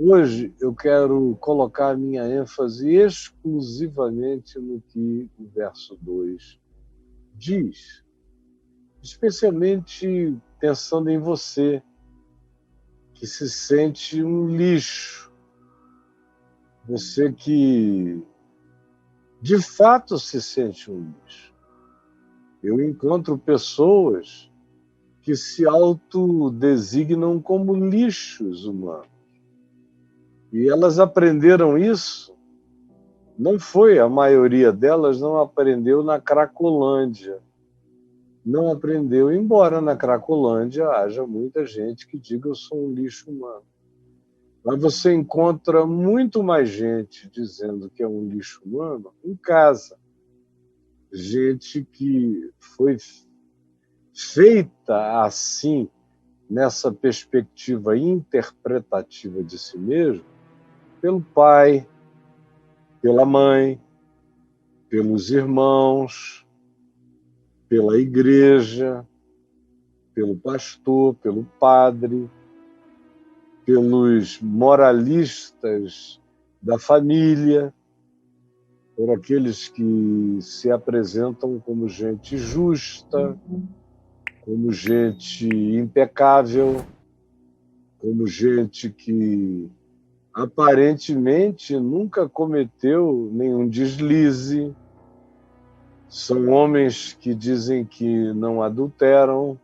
Hoje eu quero colocar a minha ênfase exclusivamente no que o verso 2 diz, especialmente pensando em você, que se sente um lixo, você que de fato se sente um lixo. Eu encontro pessoas que se autodesignam como lixos humanos. E elas aprenderam isso, não foi, a maioria delas não aprendeu na Cracolândia. Não aprendeu, embora na Cracolândia haja muita gente que diga eu sou um lixo humano. Mas você encontra muito mais gente dizendo que é um lixo humano em casa. Gente que foi feita assim, nessa perspectiva interpretativa de si mesmo, pelo pai, pela mãe, pelos irmãos, pela igreja, pelo pastor, pelo padre, pelos moralistas da família, por aqueles que se apresentam como gente justa, como gente impecável, como gente que aparentemente nunca cometeu nenhum deslize. São homens que dizem que não adulteram,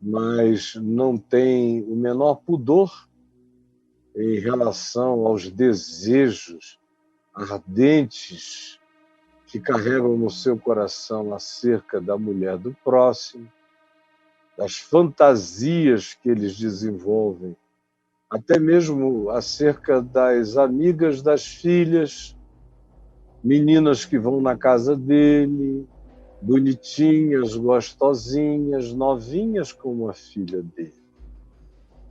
mas não têm o menor pudor em relação aos desejos ardentes que carregam no seu coração acerca da mulher do próximo, das fantasias que eles desenvolvem, até mesmo acerca das amigas das filhas, meninas que vão na casa dele, bonitinhas, gostosinhas, novinhas como a filha dele.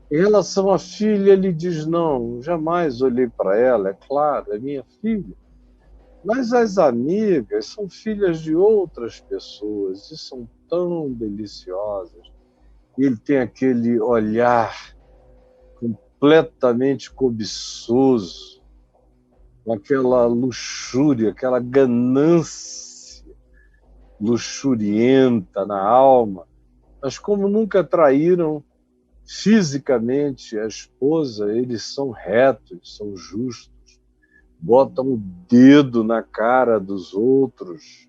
Em relação à filha, ele diz, não, jamais olhei para ela, é claro, é minha filha. Mas as amigas são filhas de outras pessoas e são tão deliciosas. E ele tem aquele olhar completamente cobiçoso, com aquela luxúria, aquela ganância luxurienta na alma. Mas como nunca traíram fisicamente a esposa, eles são retos, são justos, botam o dedo na cara dos outros.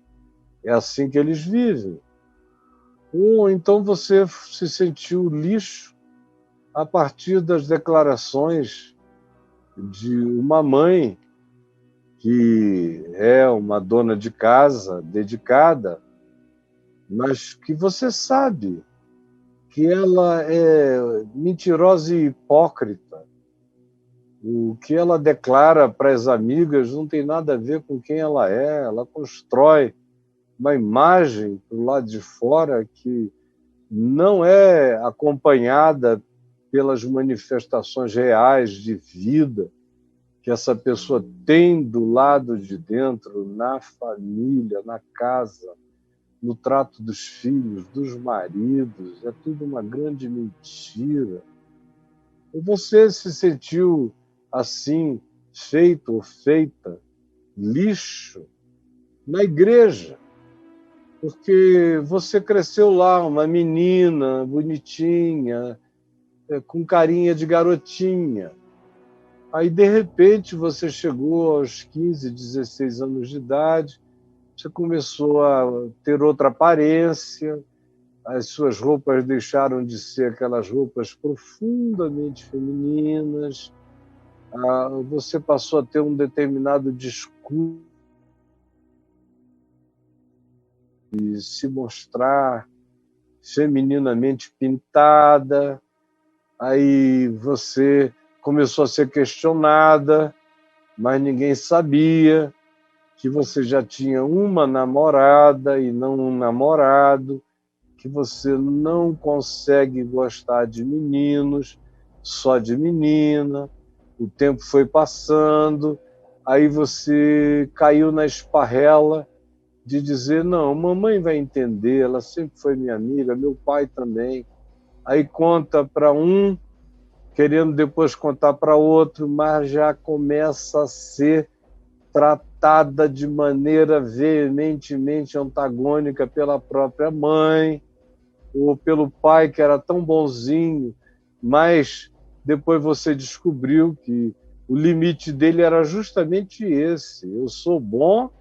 É assim que eles vivem. Ou então você se sentiu lixo a partir das declarações de uma mãe que é uma dona de casa dedicada, mas que você sabe que ela é mentirosa e hipócrita. O que ela declara para as amigas não tem nada a ver com quem ela é. Ela constrói uma imagem do lado de fora que não é acompanhada pelas manifestações reais de vida que essa pessoa tem do lado de dentro, na família, na casa, no trato dos filhos, dos maridos. É tudo uma grande mentira. E você se sentiu assim, feito ou feita, lixo, na igreja, porque você cresceu lá, uma menina bonitinha, com carinha de garotinha. Aí, de repente, você chegou aos 15, 16 anos de idade, você começou a ter outra aparência, as suas roupas deixaram de ser aquelas roupas profundamente femininas, você passou a ter um determinado discurso de se mostrar femininamente pintada, aí você começou a ser questionada, mas ninguém sabia que você já tinha uma namorada e não um namorado, que você não consegue gostar de meninos, só de menina. O tempo foi passando, aí você caiu na esparrela de dizer, não, mamãe vai entender, ela sempre foi minha amiga, meu pai também. Aí conta para um querendo depois contar para outro, mas já começa a ser tratada de maneira veementemente antagônica pela própria mãe ou pelo pai, que era tão bonzinho, mas depois você descobriu que o limite dele era justamente esse: eu sou bom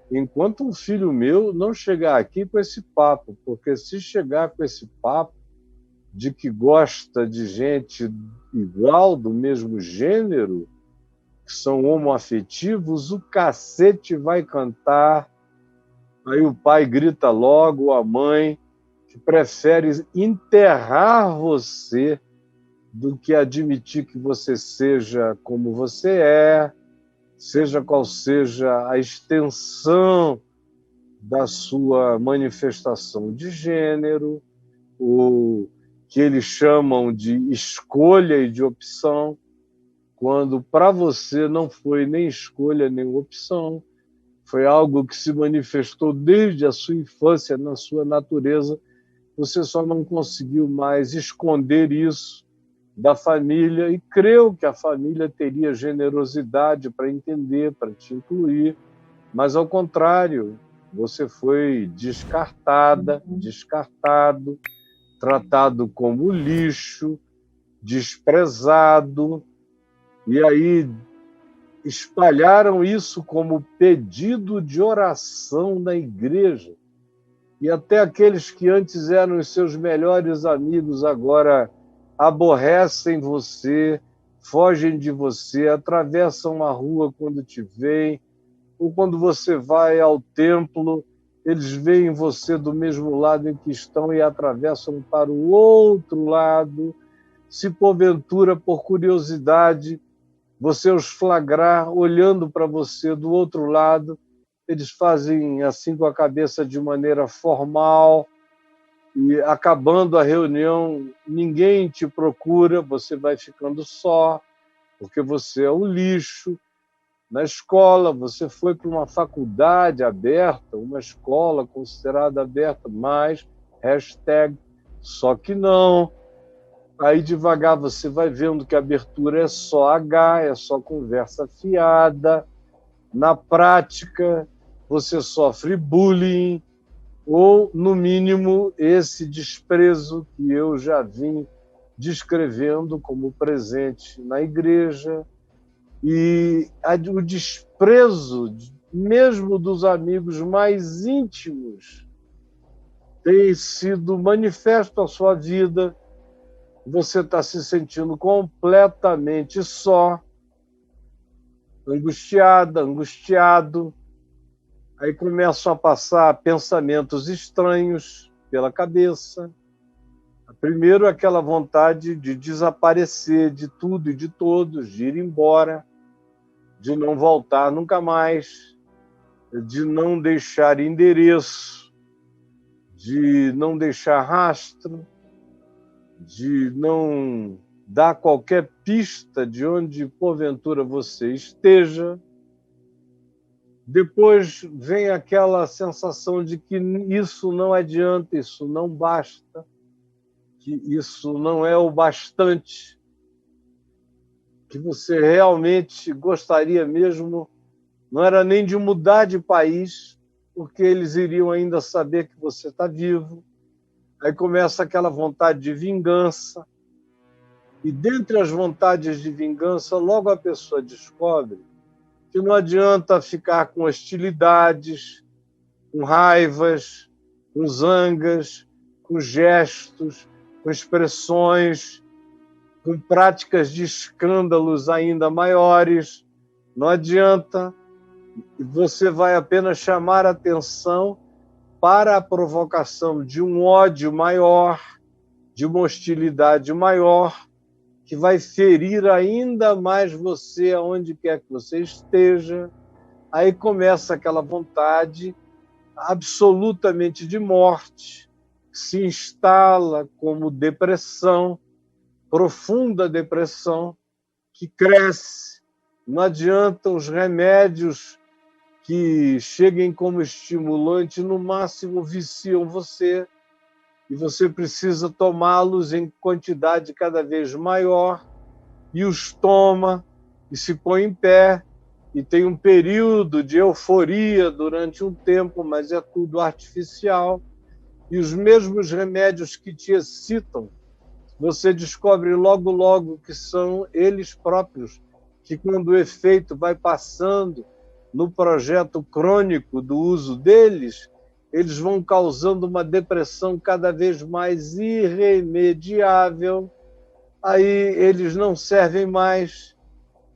enquanto um filho meu não chegar aqui com esse papo, porque se chegar com esse papo de que gosta de gente igual, do mesmo gênero, que são homoafetivos, o cacete vai cantar. Aí o pai grita logo, a mãe, que prefere enterrar você do que admitir que você seja como você é, seja qual seja a extensão da sua manifestação de gênero, o que eles chamam de escolha e de opção, quando para você não foi nem escolha nem opção, foi algo que se manifestou desde a sua infância na sua natureza. Você só não conseguiu mais esconder isso da família e creu que a família teria generosidade para entender, para te incluir, mas ao contrário, você foi descartada, descartado, tratado como lixo, desprezado, e aí espalharam isso como pedido de oração na igreja. E até aqueles que antes eram os seus melhores amigos agora aborrecem você, fogem de você, atravessam a rua quando te veem, ou quando você vai ao templo, eles veem você do mesmo lado em que estão e atravessam para o outro lado. Se porventura, por curiosidade, você os flagrar olhando para você do outro lado, eles fazem assim com a cabeça de maneira formal, e acabando a reunião, ninguém te procura, você vai ficando só, porque você é o lixo. Na escola, você foi para uma faculdade aberta, uma escola considerada aberta, mas hashtag só que não. Aí devagar você vai vendo que a abertura é só H, é só conversa fiada. Na prática, você sofre bullying, ou, no mínimo, esse desprezo que eu já vim descrevendo como presente na igreja, e o desprezo mesmo dos amigos mais íntimos tem sido manifesto à sua vida. Você está se sentindo completamente só, angustiada, angustiado. Aí começam a passar pensamentos estranhos pela cabeça. Primeiro, aquela vontade de desaparecer de tudo e de todos, de ir embora, de não voltar nunca mais, de não deixar endereço, de não deixar rastro, de não dar qualquer pista de onde, porventura, você esteja. Depois vem aquela sensação de que isso não adianta, isso não basta, que isso não é o bastante, que você realmente gostaria mesmo, não era nem de mudar de país, porque eles iriam ainda saber que você está vivo. Aí começa aquela vontade de vingança, e dentre as vontades de vingança, logo a pessoa descobre que não adianta ficar com hostilidades, com raivas, com zangas, com gestos, com expressões, com práticas de escândalos ainda maiores. Não adianta, você vai apenas chamar atenção para a provocação de um ódio maior, de uma hostilidade maior, que vai ferir ainda mais você aonde quer que você esteja. Aí começa aquela vontade absolutamente de morte, se instala como depressão, profunda depressão, que cresce. Não adiantam os remédios que cheguem como estimulante, no máximo viciam você, e você precisa tomá-los em quantidade cada vez maior, e os toma e se põe em pé, e tem um período de euforia durante um tempo, mas é tudo artificial. E os mesmos remédios que te excitam, você descobre logo, logo que são eles próprios, que quando o efeito vai passando no projeto crônico do uso deles, eles vão causando uma depressão cada vez mais irremediável. Aí eles não servem mais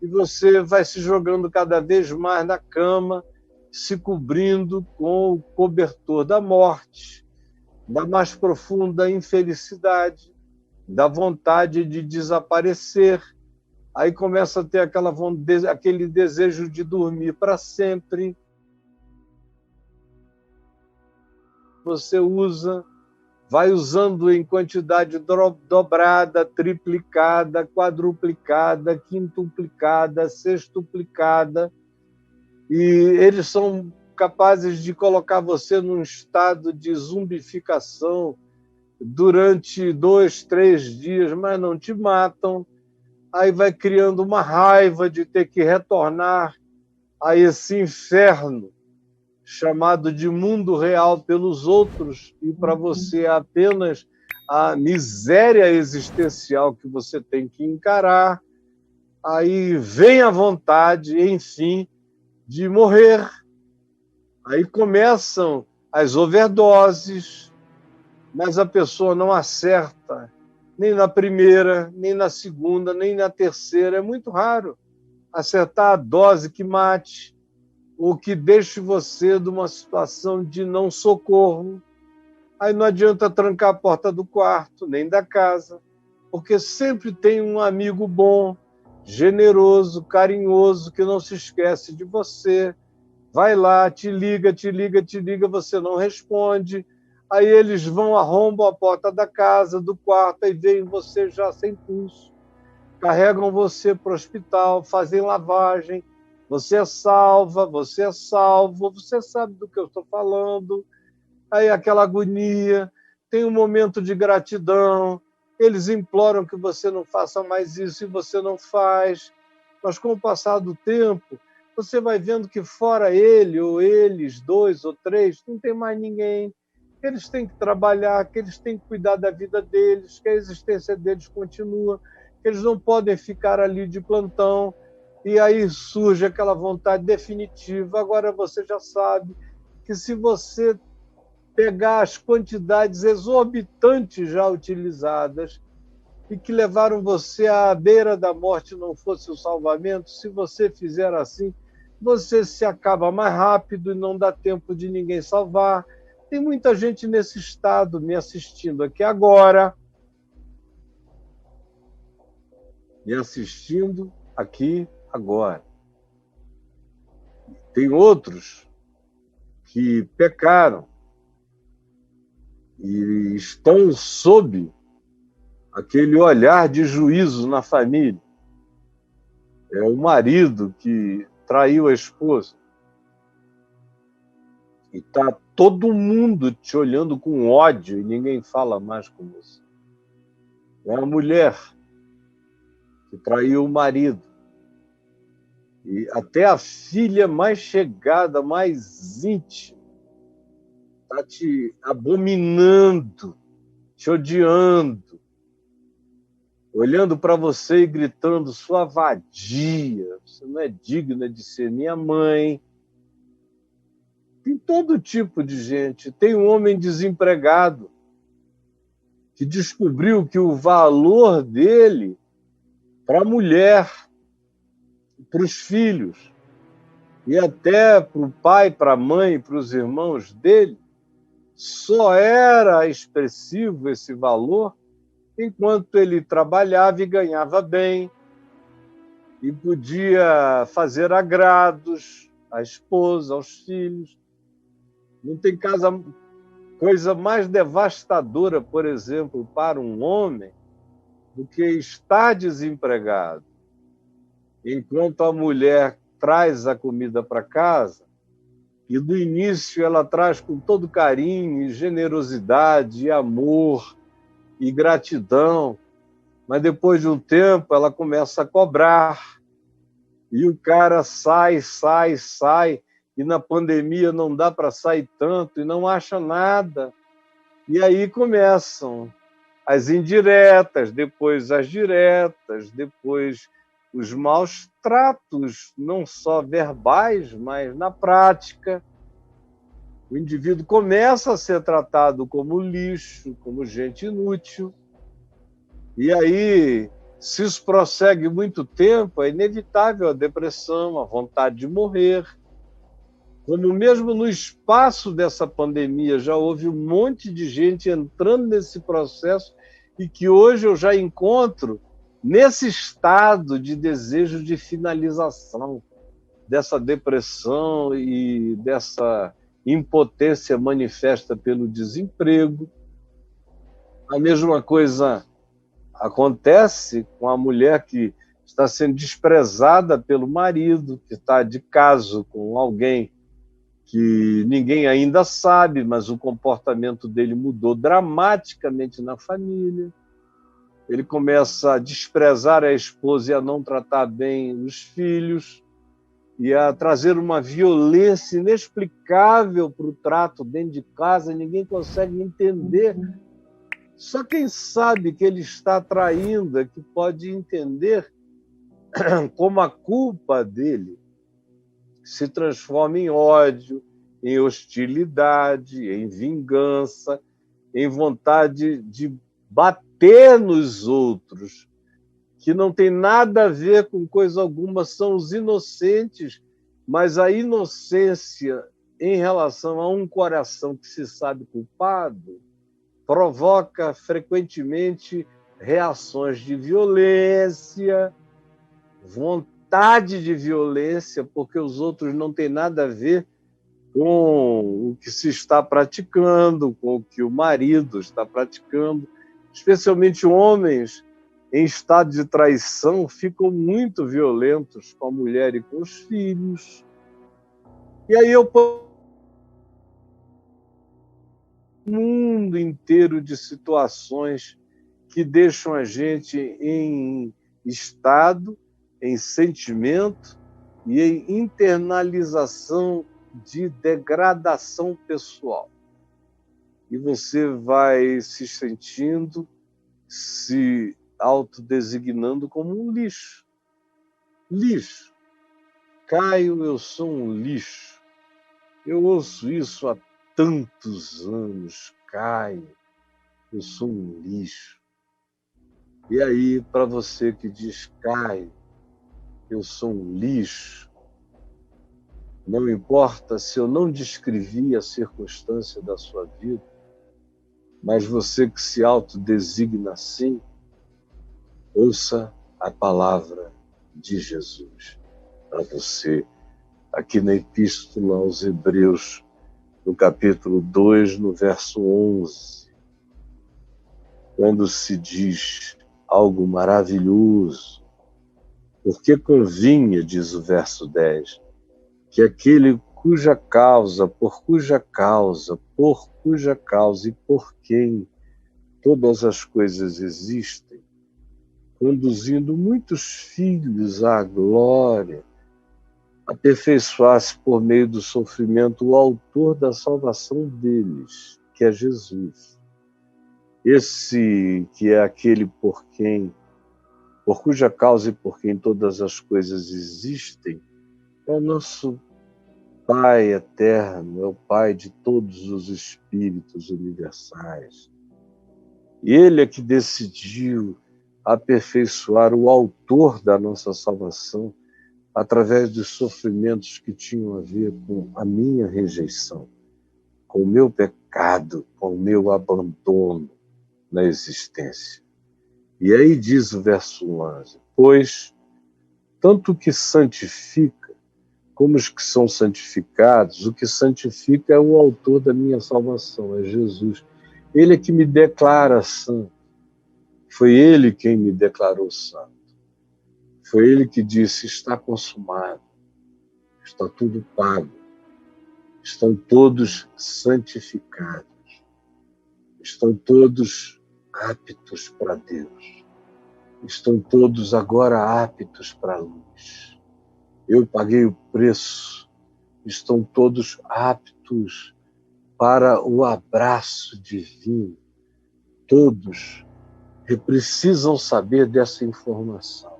e você vai se jogando cada vez mais na cama, se cobrindo com o cobertor da morte, da mais profunda infelicidade, da vontade de desaparecer. Aí começa a ter aquele desejo de dormir para sempre. Você vai usando em quantidade dobrada, triplicada, quadruplicada, quintuplicada, sextuplicada, e eles são capazes de colocar você num estado de zumbificação durante 2, 3 dias, mas não te matam. Aí vai criando uma raiva de ter que retornar a esse inferno chamado de mundo real pelos outros, e para você é apenas a miséria existencial que você tem que encarar. Aí vem a vontade, enfim, de morrer. Aí começam as overdoses, mas a pessoa não acerta nem na primeira, nem na segunda, nem na terceira. É muito raro acertar a dose que mate ou que deixe você numa situação de não socorro. Aí não adianta trancar a porta do quarto, nem da casa, porque sempre tem um amigo bom, generoso, carinhoso, que não se esquece de você. Vai lá, te liga, você não responde. Aí eles vão, arrombam a porta da casa, do quarto, e veem você já sem pulso. Carregam você para o hospital, fazem lavagem, você é salva, você é salvo, você sabe do que eu estou falando. Aí aquela agonia, tem um momento de gratidão, eles imploram que você não faça mais isso e você não faz. Mas com o passar do tempo, você vai vendo que fora ele, ou eles, 2 ou 3, não tem mais ninguém. Eles têm que trabalhar, que eles têm que cuidar da vida deles, que a existência deles continua, que eles não podem ficar ali de plantão. E aí surge aquela vontade definitiva. Agora você já sabe que se você pegar as quantidades exorbitantes já utilizadas e que levaram você à beira da morte não fosse o salvamento, se você fizer assim, você se acaba mais rápido e não dá tempo de ninguém salvar. Tem muita gente nesse estado me assistindo aqui agora, Tem outros que pecaram e estão sob aquele olhar de juízo na família. É o marido que traiu a esposa. E está todo mundo te olhando com ódio e ninguém fala mais com você. É a mulher que traiu o marido. E até a filha mais chegada, mais íntima, está te abominando, te odiando, olhando para você e gritando: sua vadia, você não é digna de ser minha mãe. Tem todo tipo de gente. Tem um homem desempregado que descobriu que o valor dele para a mulher, para os filhos, e até para o pai, para a mãe, para os irmãos dele, só era expressivo esse valor enquanto ele trabalhava e ganhava bem e podia fazer agrados à esposa, aos filhos. Não tem coisa mais devastadora, por exemplo, para um homem do que estar desempregado enquanto a mulher traz a comida para casa e no início ela traz com todo carinho, e generosidade, e amor e gratidão, mas depois de um tempo ela começa a cobrar. E o cara sai, e na pandemia não dá para sair tanto, e não acha nada. E aí começam as indiretas, depois as diretas, depois os maus tratos, não só verbais, mas na prática. O indivíduo começa a ser tratado como lixo, como gente inútil. E aí, se isso prossegue muito tempo, é inevitável a depressão, a vontade de morrer. Como mesmo no espaço dessa pandemia já houve um monte de gente entrando nesse processo e que hoje eu já encontro nesse estado de desejo de finalização, dessa depressão e dessa impotência manifesta pelo desemprego. A mesma coisa acontece com a mulher que está sendo desprezada pelo marido, que está de caso com alguém que ninguém ainda sabe, mas o comportamento dele mudou dramaticamente na família. Ele começa a desprezar a esposa e a não tratar bem os filhos, e a trazer uma violência inexplicável para o trato dentro de casa, ninguém consegue entender. Só quem sabe que ele está traindo é que pode entender como a culpa dele se transforma em ódio, em hostilidade, em vingança, em vontade de bater nos outros, que não tem nada a ver com coisa alguma, são os inocentes, mas a inocência em relação a um coração que se sabe culpado provoca frequentemente reações de violência, vontade de violência, porque os outros não têm nada a ver com o que se está praticando, com o que o marido está praticando. Especialmente homens em estado de traição ficam muito violentos com a mulher e com os filhos. E aí eu um mundo inteiro de situações que deixam a gente em estado, em sentimento e em internalização de degradação pessoal. E você vai se sentindo, se autodesignando como um lixo. Lixo. Caio, eu sou um lixo. Eu ouço isso há tantos anos. Caio, eu sou um lixo. E aí, para você que diz, Caio, eu sou um lixo, não importa se eu não descrevi a circunstância da sua vida, mas você que se autodesigna assim, ouça a palavra de Jesus para você, aqui na Epístola aos Hebreus, no capítulo 2, no verso 11, quando se diz algo maravilhoso, porque convinha, diz o verso 10, que aquele por cuja causa e por quem todas as coisas existem, conduzindo muitos filhos à glória, aperfeiçoasse por meio do sofrimento o autor da salvação deles, que é Jesus. Esse que é aquele por cuja causa e por quem todas as coisas existem, é o nosso Pai eterno, é o Pai de todos os espíritos universais. E Ele é que decidiu aperfeiçoar o autor da nossa salvação através dos sofrimentos que tinham a ver com a minha rejeição, com o meu pecado, com o meu abandono na existência. E aí diz o verso 11, pois tanto o que santifica como os que são santificados, o que santifica é o autor da minha salvação, é Jesus. Ele é que me declara santo. Foi Ele quem me declarou santo. Foi Ele que disse, está consumado, está tudo pago, estão todos santificados, estão todos aptos para Deus. estão todos agora aptos para a luz. Eu paguei o preço, estão todos aptos para o abraço divino. Todos precisam saber dessa informação,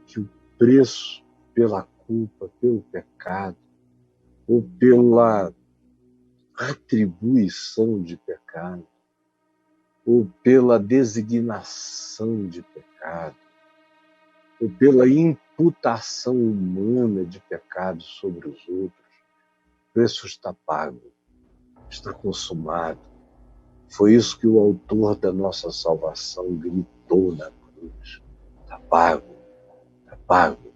que o preço pela culpa, pelo pecado, ou pela atribuição de pecado, ou pela designação de pecado, ou pela imputação humana de pecado sobre os outros, o preço está pago, está consumado. Foi isso que o autor da nossa salvação gritou na cruz. Está pago, está pago.